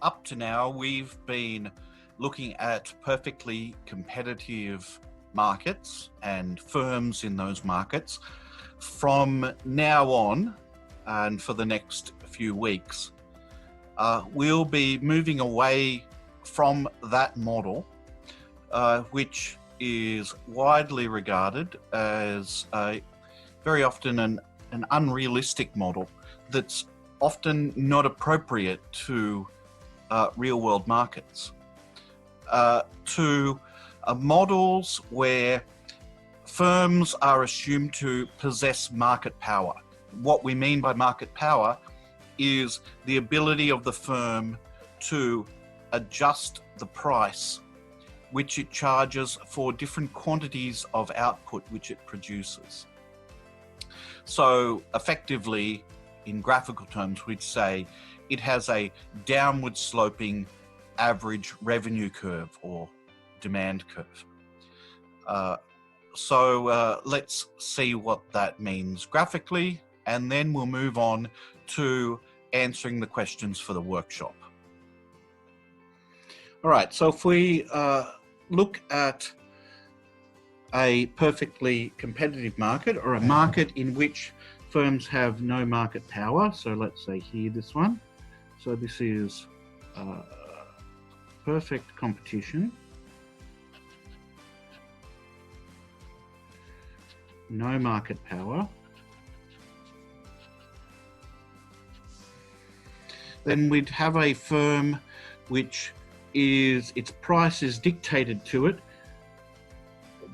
up to now, we've been looking at perfectly competitive markets and firms in those markets. From now on, and for the next few weeks, we'll be moving away from that model, which is widely regarded as very often an unrealistic model that's often not appropriate to real-world markets, to models where firms are assumed to possess market power. What we mean by market power is the ability of the firm to adjust the price which it charges for different quantities of output which it produces. So effectively, in graphical terms, we'd say it has a downward sloping average revenue curve or demand curve. So let's see what that means graphically, and then we'll move on to answering the questions for the workshop. All right, so if we look at a perfectly competitive market, or a market in which firms have no market power, so let's say here this one, so this is perfect competition, no market power, then we'd have a firm which is, its price is dictated to it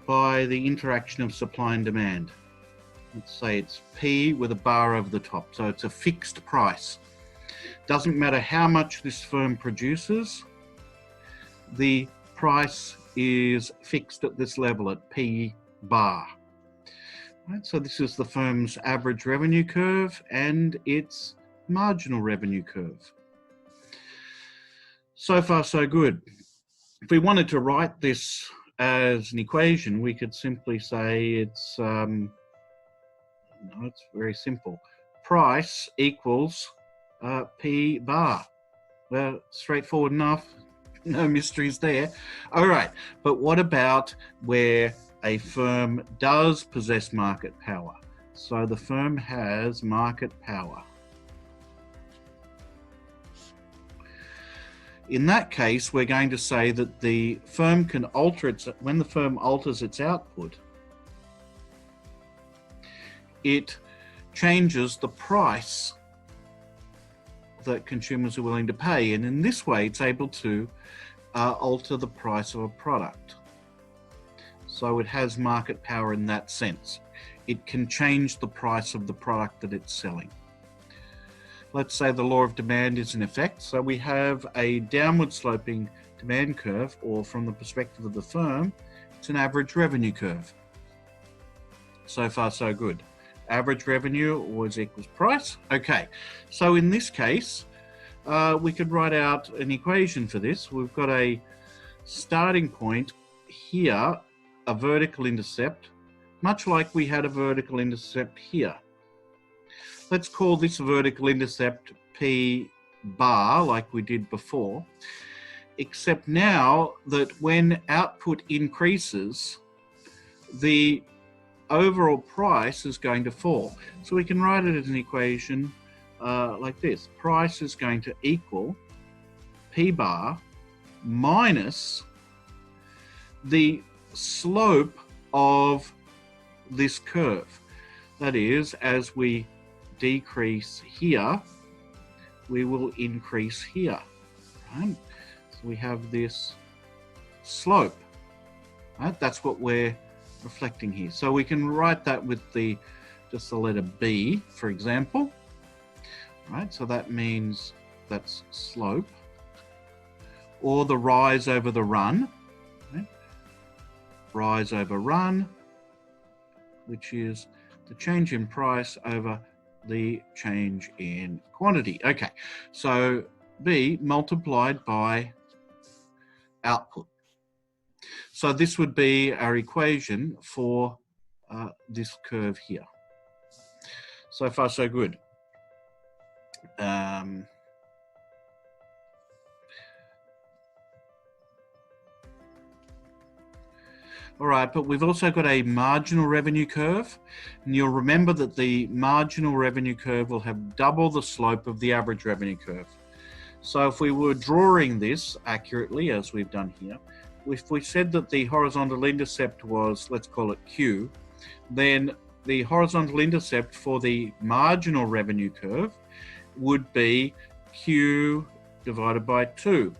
by the interaction of supply and demand. Let's say it's P with a bar over the top, so it's a fixed price. Doesn't matter how much this firm produces, the price is fixed at this level, at P bar. Right, so this is the firm's average revenue curve and its marginal revenue curve. So far, so good. If we wanted to write this as an equation, we could simply say it's, no, it's very simple. Price equals P bar. Well, straightforward enough, no mysteries there. All right, but what about where a firm does possess market power? So the firm has market power. In that case, we're going to say that the firm can alter its, when the firm alters its output, it changes the price that consumers are willing to pay. And in this way, it's able to alter the price of a product. So it has market power in that sense. It can change the price of the product that it's selling. Let's say the law of demand is in effect. So we have a downward sloping demand curve, or from the perspective of the firm, it's an average revenue curve. So far, so good. Average revenue always equals price. Okay, so in this case, we could write out an equation for this. We've got a starting point here, a vertical intercept, much like we had a vertical intercept here. Let's call this vertical intercept P bar, like we did before, except now that when output increases, the overall price is going to fall. So we can write it as an equation like this. Price is going to equal P bar minus the slope of this curve. That is, as we decrease here, we will increase here. Right? So we have this slope. Right? That's what we're reflecting here. So we can write that with the just the letter B, for example. Right? So that means that's slope, or the rise over the run. Right? Rise over run, which is the change in price over the change in quantity. Okay, so B multiplied by output. So this would be our equation for this curve here. So far, so good. All right, but we've also got a marginal revenue curve. And you'll remember that the marginal revenue curve will have double the slope of the average revenue curve. So if we were drawing this accurately, as we've done here, if we said that the horizontal intercept was, let's call it Q, then the horizontal intercept for the marginal revenue curve would be Q divided by 2,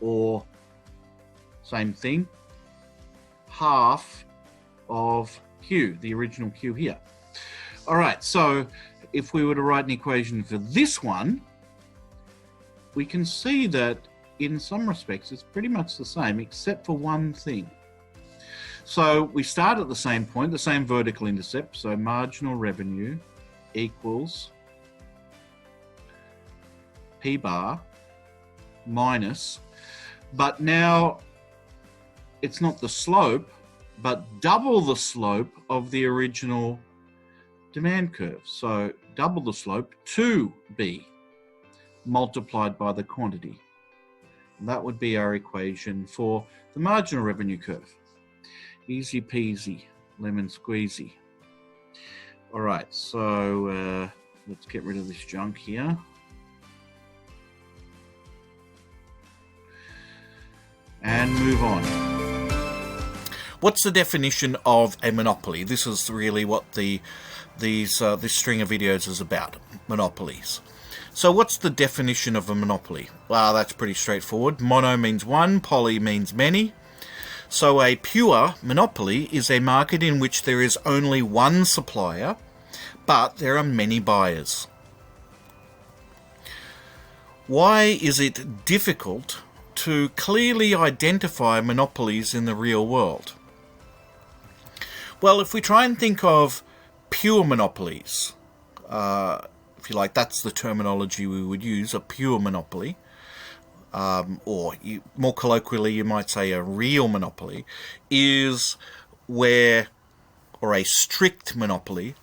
or same thing, half of Q, the original Q here. All right, so if we were to write an equation for this one, we can see that in some respects it's pretty much the same, except for one thing. So we start at the same point, the same vertical intercept, so marginal revenue equals P bar minus, but now it's not the slope, but double the slope of the original demand curve. So double the slope, 2b, multiplied by the quantity. And that would be our equation for the marginal revenue curve. Easy peasy, lemon squeezy. All right, so let's get rid of this junk here. And move on. What's the definition of a monopoly? This is really what this string of videos is about, monopolies. So what's the definition of a monopoly? Well, that's pretty straightforward. Mono means one, poly means many. So a pure monopoly is a market in which there is only one supplier, but there are many buyers. Why is it difficult to clearly identify monopolies in the real world? Well, if we try and think of pure monopolies, if you like, that's the terminology we would use, a pure monopoly, more colloquially you might say a real monopoly, is where, or a strict monopoly,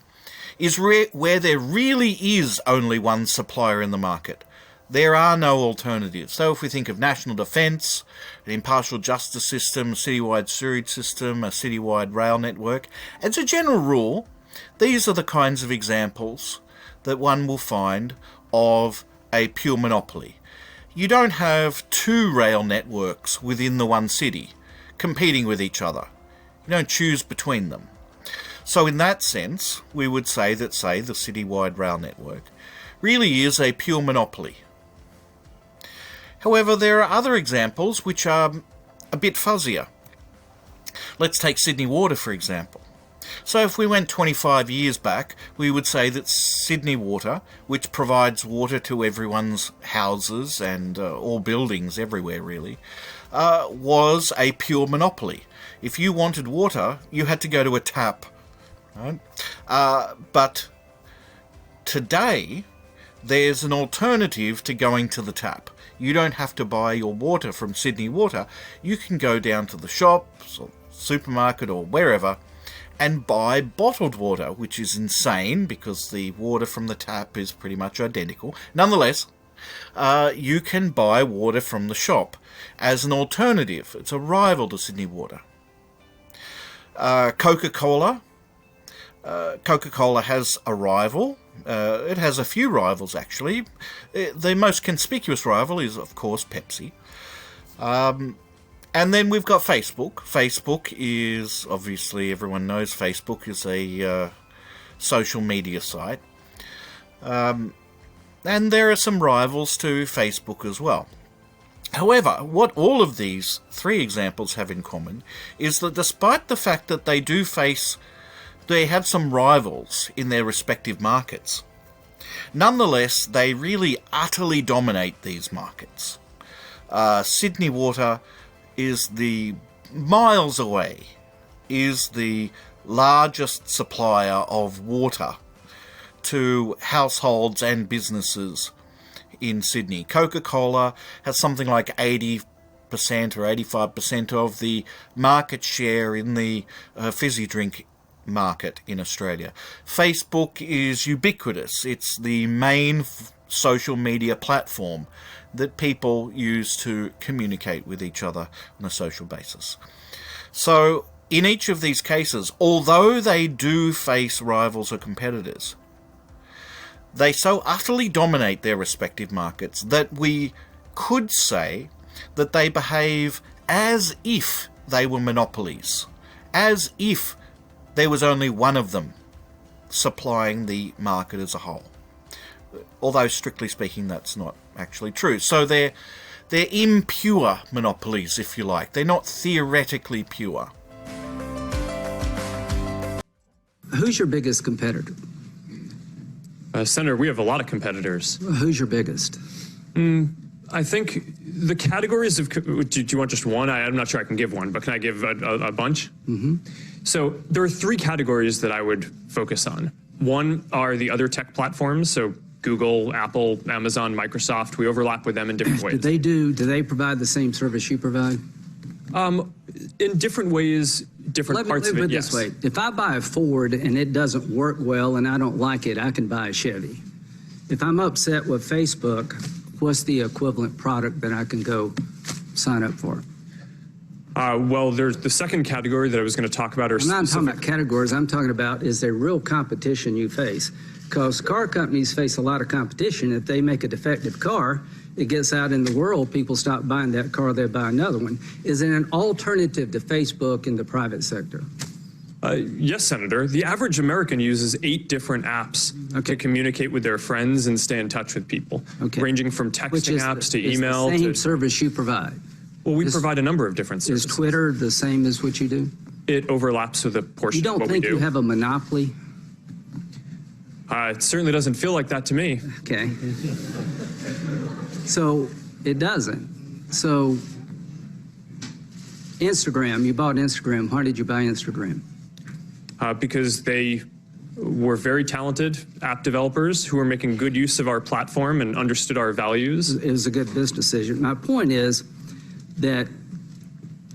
is where there really is only one supplier in the market. There are no alternatives. So if we think of national defence, an impartial justice system, a citywide sewerage system, a citywide rail network, as a general rule, these are the kinds of examples that one will find of a pure monopoly. You don't have two rail networks within the one city competing with each other. You don't choose between them. So in that sense, we would say that, say, the citywide rail network really is a pure monopoly. However, there are other examples which are a bit fuzzier. Let's take Sydney Water, for example. So if we went 25 years back, we would say that Sydney Water, which provides water to everyone's houses and all buildings everywhere really, was a pure monopoly. If you wanted water, you had to go to a tap. Right? But today, there's an alternative to going to the tap. You don't have to buy your water from Sydney Water. You can go down to the shops or supermarket or wherever and buy bottled water, which is insane because the water from the tap is pretty much identical. Nonetheless, you can buy water from the shop as an alternative. It's a rival to Sydney Water. Coca-Cola. Coca-Cola has a rival. It has a few rivals, actually. The most conspicuous rival is, of course, Pepsi. And then we've got Facebook. Facebook is, obviously, everyone knows Facebook is a social media site. And there are some rivals to Facebook as well. However, what all of these three examples have in common is that despite the fact that they have some rivals in their respective markets, nonetheless, they really utterly dominate these markets. Sydney Water is miles away, is the largest supplier of water to households and businesses in Sydney. Coca-Cola has something like 80% or 85% of the market share in the fizzy drink market in Australia. Facebook is ubiquitous. It's the main social media platform that people use to communicate with each other on a social basis. So in each of these cases, although they do face rivals or competitors, they so utterly dominate their respective markets that we could say that they behave as if they were monopolies, as if there was only one of them supplying the market as a whole. Although, strictly speaking, that's not actually true. So they're impure monopolies, if you like. They're not theoretically pure. Who's your biggest competitor? Senator, we have a lot of competitors. Who's your biggest? I think the categories of... Do you want just one? I'm not sure I can give one, but can I give a bunch? Mm-hmm. So there are three categories that I would focus on. One are the other tech platforms, so Google, Apple, Amazon, Microsoft. We overlap with them in different ways. Do they provide the same service you provide? In different ways, different parts of it, yes. This way. If I buy a Ford and it doesn't work well and I don't like it, I can buy a Chevy. If I'm upset with Facebook, what's the equivalent product that I can go sign up for? Well, there's the second category that I was going to talk about. I'm not talking about categories. I'm talking about, is there real competition you face? Because car companies face a lot of competition. If they make a defective car, it gets out in the world, people stop buying that car, they buy another one. Is it an alternative to Facebook in the private sector? Yes, Senator. The average American uses 8 different apps to communicate with their friends and stay in touch with people, ranging from texting apps to email. Which is the same service you provide? Well, we provide a number of different services. Is Twitter the same as what you do? It overlaps with a portion of what we do. You don't think you have a monopoly? It certainly doesn't feel like that to me. Okay. So it doesn't. So Instagram, you bought Instagram. Why did you buy Instagram? Because they were very talented app developers who were making good use of our platform and understood our values. It was a good business decision. My point is that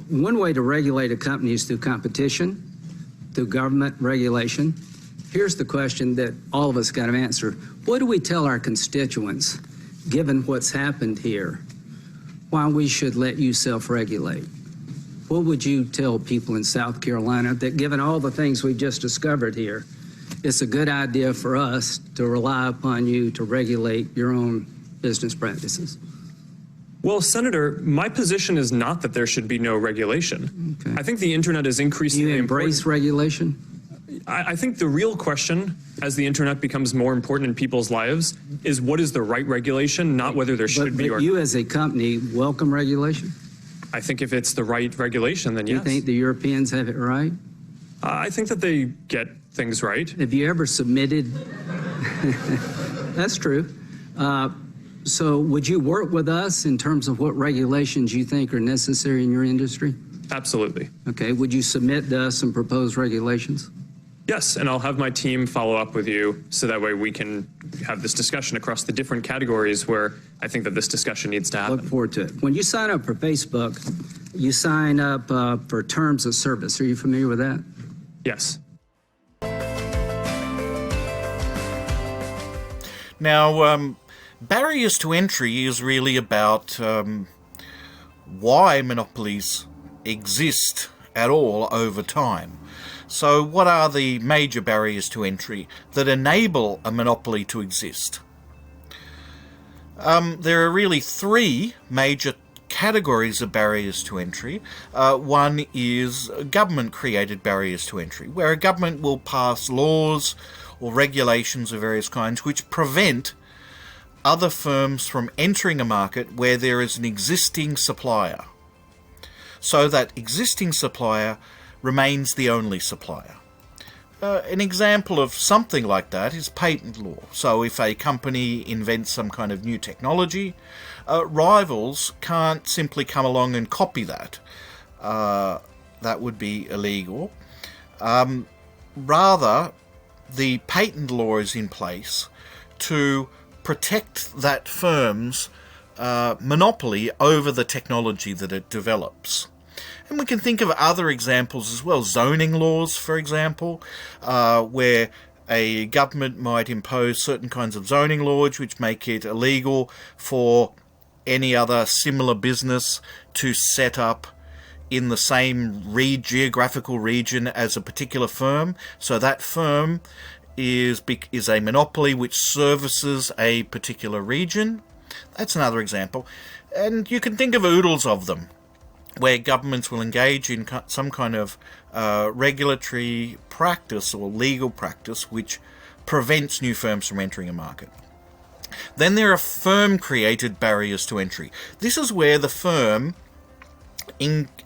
one way to regulate a company is through competition, through government regulation. Here's the question that all of us got to answer. What do we tell our constituents, given what's happened here, why we should let you self-regulate? What would you tell people in South Carolina that, given all the things we've just discovered here, it's a good idea for us to rely upon you to regulate your own business practices? Well, Senator, my position is not that there should be no regulation. I think the internet is increasingly important. Do you embrace regulation? I think the real question, as the internet becomes more important in people's lives, is what is the right regulation, not whether there should be. But you as a company welcome regulation? I think if it's the right regulation, then yes. You think the Europeans have it right? I think that they get things right. Have you ever submitted? That's true. So would you work with us in terms of what regulations you think are necessary in your industry? Absolutely. Okay. Would you submit to us some proposed regulations? Yes, and I'll have my team follow up with you so that way we can have this discussion across the different categories where I think that this discussion needs to happen. Look forward to it. When you sign up for Facebook, you sign up for terms of service. Are you familiar with that? Yes. Now, barriers to entry is really about why monopolies exist at all over time. So what are the major barriers to entry that enable a monopoly to exist? There are really 3 major categories of barriers to entry. One is government-created barriers to entry, where a government will pass laws or regulations of various kinds which prevent other firms from entering a market where there is an existing supplier. So that existing supplier remains the only supplier. An example of something like that is patent law. So if a company invents some kind of new technology, rivals can't simply come along and copy that. That would be illegal. Rather, the patent law is in place to protect that firm's monopoly over the technology that it develops. And we can think of other examples as well. Zoning laws, for example, where a government might impose certain kinds of zoning laws which make it illegal for any other similar business to set up in the same geographical region as a particular firm. So that firm is a monopoly which services a particular region. That's another example. And you can think of oodles of them, where governments will engage in some kind of regulatory practice or legal practice which prevents new firms from entering a market. Then there are firm-created barriers to entry. This is where the firm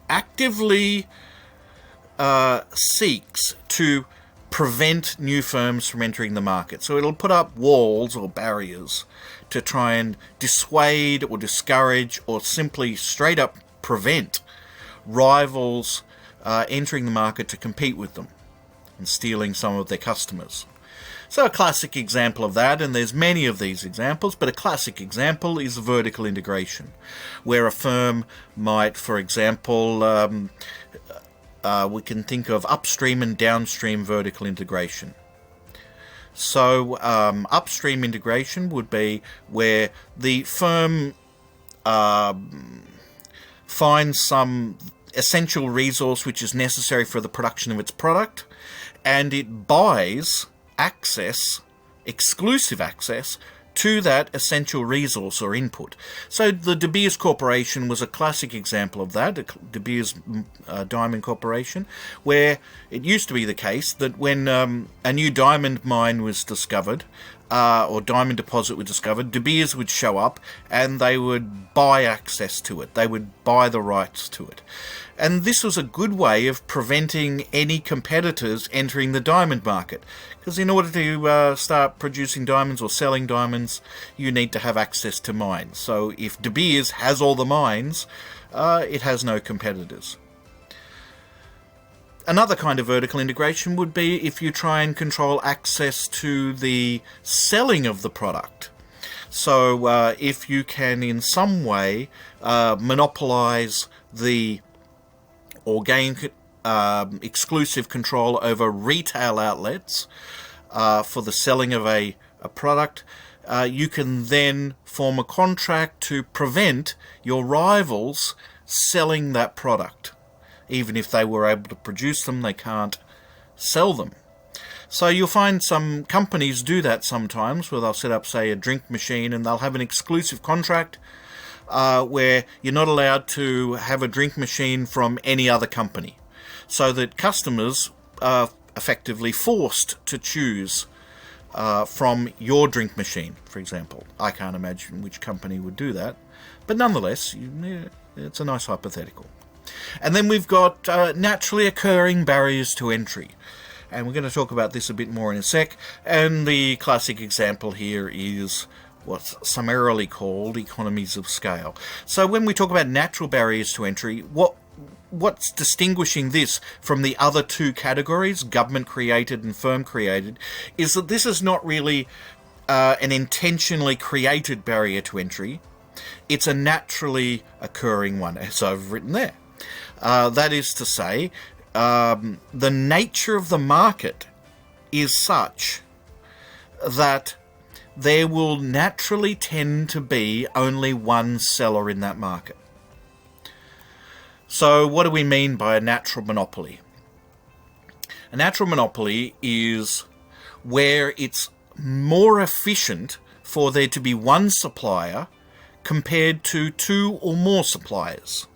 actively seeks to prevent new firms from entering the market. So it'll put up walls or barriers to try and dissuade or discourage or simply straight up prevent rivals entering the market to compete with them and stealing some of their customers. So a classic example of that, and there's many of these examples, but a classic example is vertical integration, where a firm might, for example, we can think of upstream and downstream vertical integration. So upstream integration would be where the firm finds some essential resource which is necessary for the production of its product, and it buys exclusive access to that essential resource or input. So the De Beers Corporation was a classic example of that, De Beers Diamond Corporation, where it used to be the case that when a new diamond mine was discovered, or diamond deposit was discovered, De Beers would show up and they would buy access to it. They would buy the rights to it. And this was a good way of preventing any competitors entering the diamond market. Because in order to start producing diamonds or selling diamonds, you need to have access to mines. So if De Beers has all the mines, it has no competitors. Another kind of vertical integration would be if you try and control access to the selling of the product. So if you can in some way monopolize the or gain exclusive control over retail outlets for the selling of a product, you can then form a contract to prevent your rivals selling that product. Even if they were able to produce them, they can't sell them. So you'll find some companies do that sometimes, where they'll set up, say, a drink machine, and they'll have an exclusive contract where you're not allowed to have a drink machine from any other company, so that customers are effectively forced to choose from your drink machine, for example. I can't imagine which company would do that, but nonetheless, it's a nice hypothetical. And then we've got naturally occurring barriers to entry. And we're going to talk about this a bit more in a sec. And the classic example here is what's summarily called economies of scale. So when we talk about natural barriers to entry, what's distinguishing this from the other two categories, government-created and firm-created, is that this is not really an intentionally created barrier to entry. It's a naturally occurring one, as I've written there. That is to say, the nature of the market is such that there will naturally tend to be only one seller in that market. So what do we mean by a natural monopoly? A natural monopoly is where it's more efficient for there to be one supplier compared to two or more suppliers.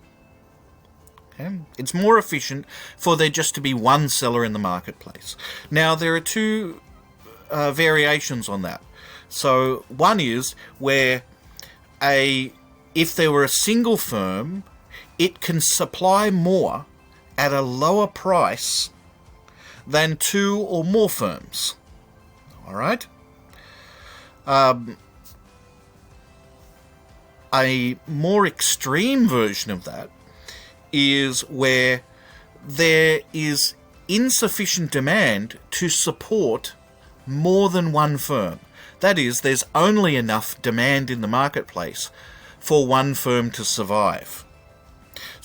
Okay? It's more efficient for there just to be one seller in the marketplace. Now, there are two variations on that. So one is where if there were a single firm, it can supply more at a lower price than two or more firms. All right? A more extreme version of that is where there is insufficient demand to support more than one firm. That is, there's only enough demand in the marketplace for one firm to survive.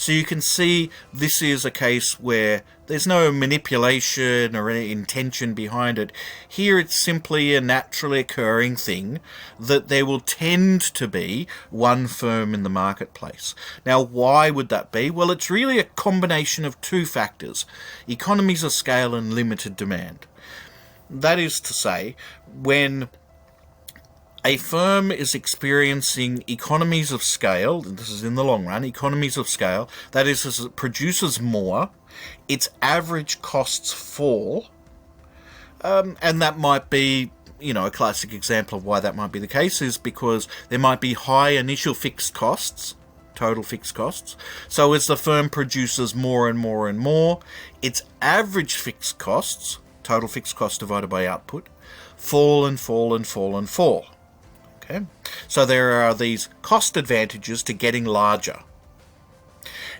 So you can see this is a case where there's no manipulation or any intention behind it. Here it's simply a naturally occurring thing that there will tend to be one firm in the marketplace. Now, why would that be? Well, it's really a combination of two factors: economies of scale and limited demand. That is to say, when a firm is experiencing economies of scale, and this is in the long run, economies of scale, that is, as it produces more, its average costs fall, and that might be, a classic example of why that might be the case is because there might be high initial fixed costs, total fixed costs. So as the firm produces more and more and more, its average fixed costs, total fixed costs divided by output, fall and fall and fall and fall. Okay? So there are these cost advantages to getting larger.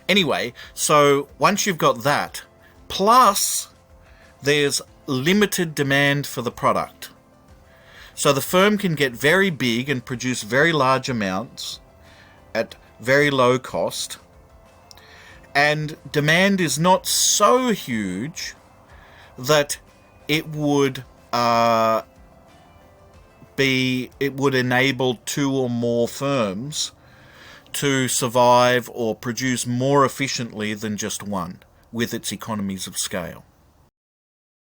Anyway, so once you've got that, plus there's limited demand for the product. So the firm can get very big and produce very large amounts at very low cost, and demand is not so huge that it would enable two or more firms to survive or produce more efficiently than just one with its economies of scale.